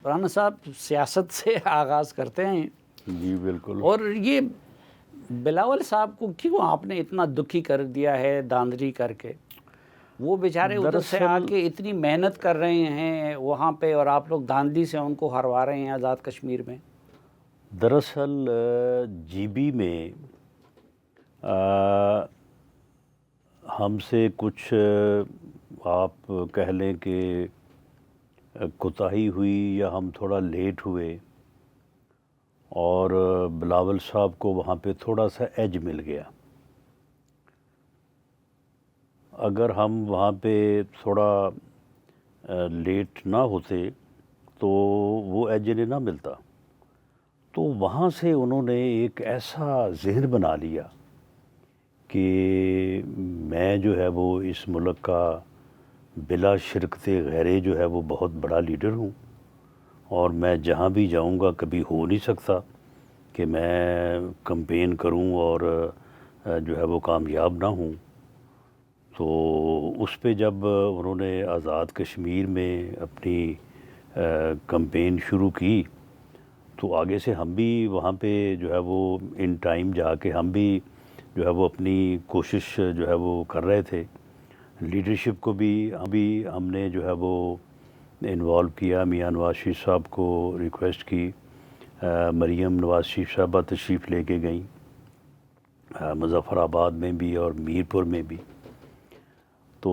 رانا صاحب سیاست سے آغاز کرتے ہیں جی بالکل. اور یہ بلاول صاحب کو کیوں آپ نے اتنا دکھی کر دیا ہے داندلی کر کے؟ وہ بیچارے ادھر سے آ کے اتنی محنت کر رہے ہیں وہاں پہ اور آپ لوگ داندلی سے ان کو ہروا رہے ہیں آزاد کشمیر میں. دراصل جی بی میں ہم سے کچھ آپ کہہ لیں کہ کوتاہی ہوئی یا ہم تھوڑا لیٹ ہوئے اور بلاول صاحب کو وہاں پہ تھوڑا سا ایج مل گیا. اگر ہم وہاں پہ تھوڑا لیٹ نہ ہوتے تو وہ ایج انہیں نہ ملتا. تو وہاں سے انہوں نے ایک ایسا ذہن بنا لیا کہ میں جو ہے وہ اس ملک کا بلا شرکت غیرے جو ہے وہ بہت بڑا لیڈر ہوں اور میں جہاں بھی جاؤں گا کبھی ہو نہیں سکتا کہ میں کمپین کروں اور جو ہے وہ کامیاب نہ ہوں. تو اس پہ جب انہوں نے آزاد کشمیر میں اپنی کمپین شروع کی تو آگے سے ہم بھی وہاں پہ جو ہے وہ ان ٹائم جا کے ہم بھی جو ہے وہ اپنی کوشش جو ہے وہ کر رہے تھے. لیڈرشپ کو بھی ہم نے جو ہے وہ انوالو کیا. میاں نواز شریف صاحب کو ریکویسٹ کی. مریم نواز شریف صاحبہ تشریف لے کے گئیں مظفر آباد میں بھی اور میر پور میں بھی. تو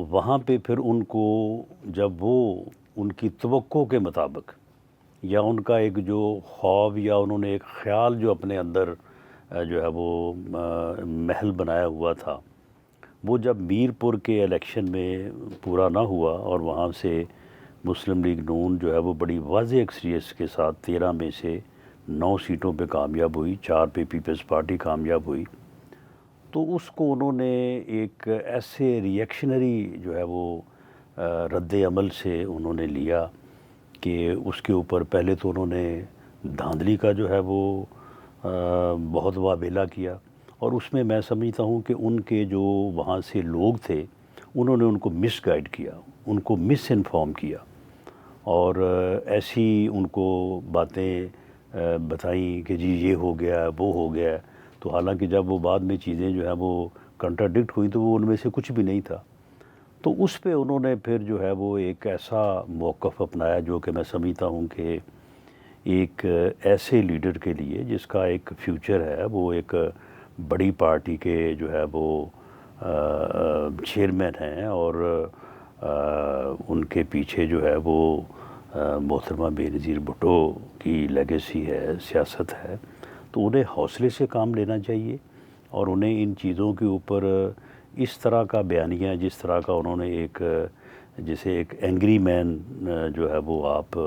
وہاں پہ پھر ان کو جب وہ ان کی توقع کے مطابق یا ان کا ایک جو خواب یا انہوں نے ایک خیال جو اپنے اندر جو ہے وہ محل بنایا ہوا تھا وہ جب میر پور کے الیکشن میں پورا نہ ہوا اور وہاں سے مسلم لیگ نون جو ہے وہ بڑی واضح اکثریت کے ساتھ 13 میں سے 9 سیٹوں پہ کامیاب ہوئی, 4 پہ پیپلز پارٹی کامیاب ہوئی. تو اس کو انہوں نے ایک ایسے ریئیکشنری جو ہے وہ رد عمل سے انہوں نے لیا کہ اس کے اوپر پہلے تو انہوں نے دھاندلی کا جو ہے وہ بہت واویلا کیا اور اس میں میں سمجھتا ہوں کہ ان کے جو وہاں سے لوگ تھے انہوں نے ان کو مس گائیڈ کیا, ان کو مس انفارم کیا اور ایسی ان کو باتیں بتائیں کہ جی یہ ہو گیا وہ ہو گیا. تو حالانکہ جب وہ بعد میں چیزیں جو ہے وہ کنٹراڈکٹ ہوئی تو وہ ان میں سے کچھ بھی نہیں تھا. تو اس پہ انہوں نے پھر جو ہے وہ ایک ایسا موقف اپنایا جو کہ میں سمجھتا ہوں کہ ایک ایسے لیڈر کے لیے جس کا ایک فیوچر ہے, وہ ایک بڑی پارٹی کے جو ہے وہ چیئرمین ہیں اور ان کے پیچھے جو ہے وہ محترمہ بے نظیر بھٹو کی لیگیسی ہے, سیاست ہے. تو انہیں حوصلے سے کام لینا چاہیے اور انہیں ان چیزوں کے اوپر اس طرح کا بیانیہ جس طرح کا انہوں نے ایک جسے ایک اینگری مین جو ہے وہ آپ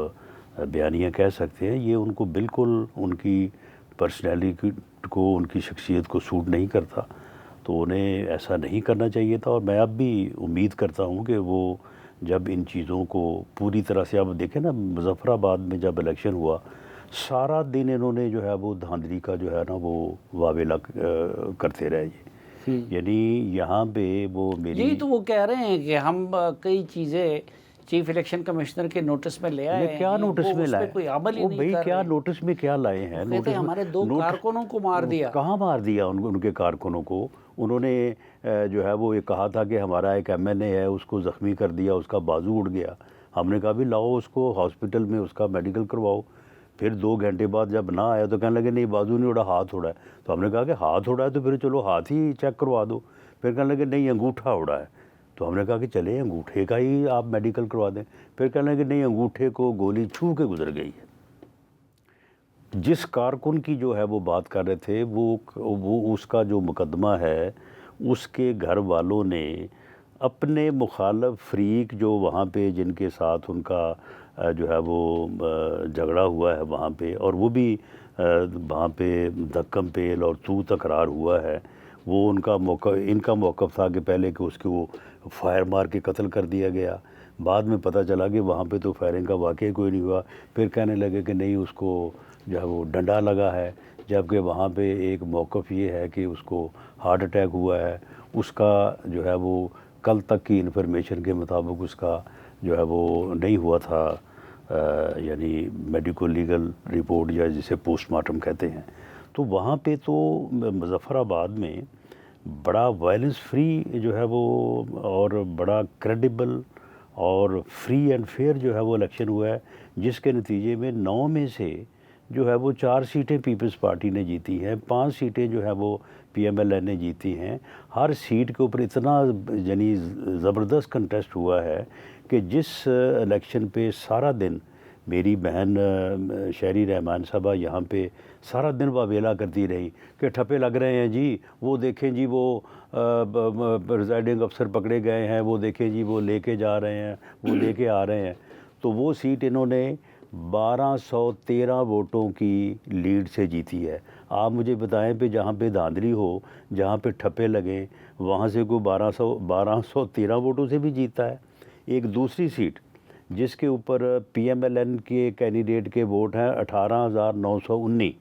بیانیہ کہہ سکتے ہیں, یہ ان کو بالکل ان کی پرسنالٹی کو ان کی شخصیت کو سوٹ نہیں کرتا. تو انہیں ایسا نہیں کرنا چاہیے تھا اور میں اب بھی امید کرتا ہوں کہ وہ جب ان چیزوں کو پوری طرح سے, آپ دیکھیں نا مظفر آباد میں جب الیکشن ہوا سارا دن انہوں نے جو ہے وہ دھاندلی کا جو ہے نا وہ واویلا کرتے رہے. یعنی یہاں پہ وہ میری جی تو وہ کہہ رہے ہیں کہ ہم کئی چیزیں چیف الیکشن کمشنر کے نوٹس میں لے آئے ہیں, کیا نوٹس میں لائے, کوئی عمل ہی وہ نہیں بھئی کر کیا رہے. نوٹس میں کیا لائے ہیں؟ کہتے ہیں ہمارے 2 کارکنوں کو مار دیا. کہاں مار دیا ان کے کارکنوں کو؟ انہوں نے جو ہے وہ یہ کہا تھا کہ ہمارا ایک ایم این اے ہے اس کو زخمی کر دیا, اس کا بازو اڑ گیا. ہم نے کہا بھی لاؤ اس کو ہاسپٹل میں اس کا میڈیکل کرواؤ. پھر 2 گھنٹے بعد جب نہ آیا تو کہنے لگے نہیں بازو نہیں اڑا, ہاتھ اڑا ہے. تو ہم نے کہا کہ ہاتھ اڑا ہے تو پھر چلو ہاتھ ہی چیک کروا دو. پھر کہنے لگے نہیں انگوٹھا اڑا ہے. تو ہم نے کہا کہ چلے انگوٹھے کا ہی آپ میڈیکل کروا دیں. پھر کہنے لگے نہیں انگوٹھے کو گولی چھو کے گزر گئی ہے. جس کارکن کی جو ہے وہ بات کر رہے تھے وہ اس کا جو مقدمہ ہے اس کے گھر والوں نے اپنے مخالف فریق جو وہاں پہ جن کے ساتھ ان کا جو ہے وہ جھگڑا ہوا ہے وہاں پہ, اور وہ بھی وہاں پہ دھکم پیل اور تو تکرار ہوا ہے, وہ ان کا موقف تھا کہ پہلے کہ اس کو فائر مار کے قتل کر دیا گیا. بعد میں پتہ چلا کہ وہاں پہ تو فائرنگ کا واقعہ کوئی نہیں ہوا. پھر کہنے لگے کہ نہیں اس کو جو ہے وہ ڈنڈا لگا ہے, جبکہ وہاں پہ ایک موقف یہ ہے کہ اس کو ہارٹ اٹیک ہوا ہے. اس کا جو ہے وہ کل تک کی انفارمیشن کے مطابق اس کا جو ہے وہ نہیں ہوا تھا یعنی میڈیکو لیگل رپورٹ یا جسے پوسٹ مارٹم کہتے ہیں، تو وہاں پہ تو مظفر آباد میں بڑا وائلنس فری جو ہے وہ اور بڑا کریڈیبل اور فری اینڈ فیئر جو ہے وہ الیکشن ہوا ہے، جس کے نتیجے میں 9 میں سے جو ہے وہ 4 سیٹیں پیپلز پارٹی نے جیتی ہیں، 5 سیٹیں جو ہے وہ پی ایم ایل این نے جیتی ہیں۔ ہر سیٹ کے اوپر اتنا یعنی زبردست کنٹیسٹ ہوا ہے کہ جس الیکشن پہ سارا دن میری بہن شہری رحمان صاحبہ یہاں پہ سارا دن واویلا کرتی رہی کہ ٹھپے لگ رہے ہیں جی، وہ دیکھیں جی وہ پریزائڈنگ افسر پکڑے گئے ہیں، وہ دیکھیں جی وہ لے کے جا رہے ہیں، وہ لے کے آ رہے ہیں۔ تو وہ سیٹ انہوں نے 1213 ووٹوں کی لیڈ سے جیتی ہے۔ آپ مجھے بتائیں پہ جہاں پہ دھاندلی ہو، جہاں پہ ٹھپے لگیں، وہاں سے کوئی 1213 ووٹوں سے بھی جیتا ہے۔ ایک دوسری سیٹ جس کے اوپر پی ایم ایل این کے کینڈیڈیٹ کے ووٹ ہیں 18,919،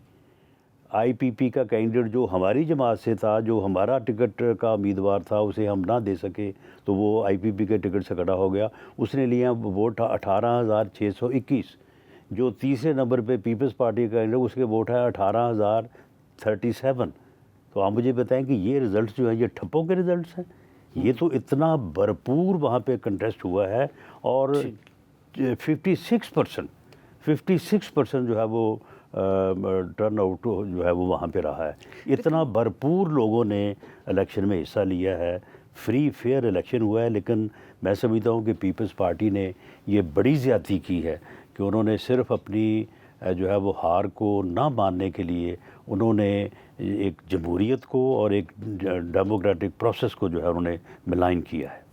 آئی پی پی کا کینڈیڈیٹ جو ہماری جماعت سے تھا، جو ہمارا ٹکٹ کا امیدوار تھا، اسے ہم نہ دے سکے تو وہ آئی پی پی کے ٹکٹ سے کھڑا ہو گیا، اس نے لیا ووٹ 18,621۔ جو تیسرے نمبر پہ پیپلز پارٹی کا کینڈیڈیٹ، اس کے ووٹ ہے 18,037۔ تو آپ مجھے بتائیں کہ یہ رزلٹس جو ہیں یہ ٹھپوں کے رزلٹس ہیں؟ یہ تو اتنا بھرپور وہاں پہ کنٹیسٹ ہوا ہے، اور 56% جو ہے وہ ٹرن آؤٹ جو ہے وہ وہاں پہ رہا ہے۔ اتنا بھرپور لوگوں نے الیکشن میں حصہ لیا ہے، فری فیئر الیکشن ہوا ہے۔ لیکن میں سمجھتا ہوں کہ پیپلز پارٹی نے یہ بڑی زیادتی کی ہے کہ انہوں نے صرف اپنی جو ہے وہ ہار کو نہ ماننے کے لیے انہوں نے ایک جمہوریت کو اور ایک ڈیموکریٹک پروسیس کو جو ہے انہوں نے ملائن کیا ہے۔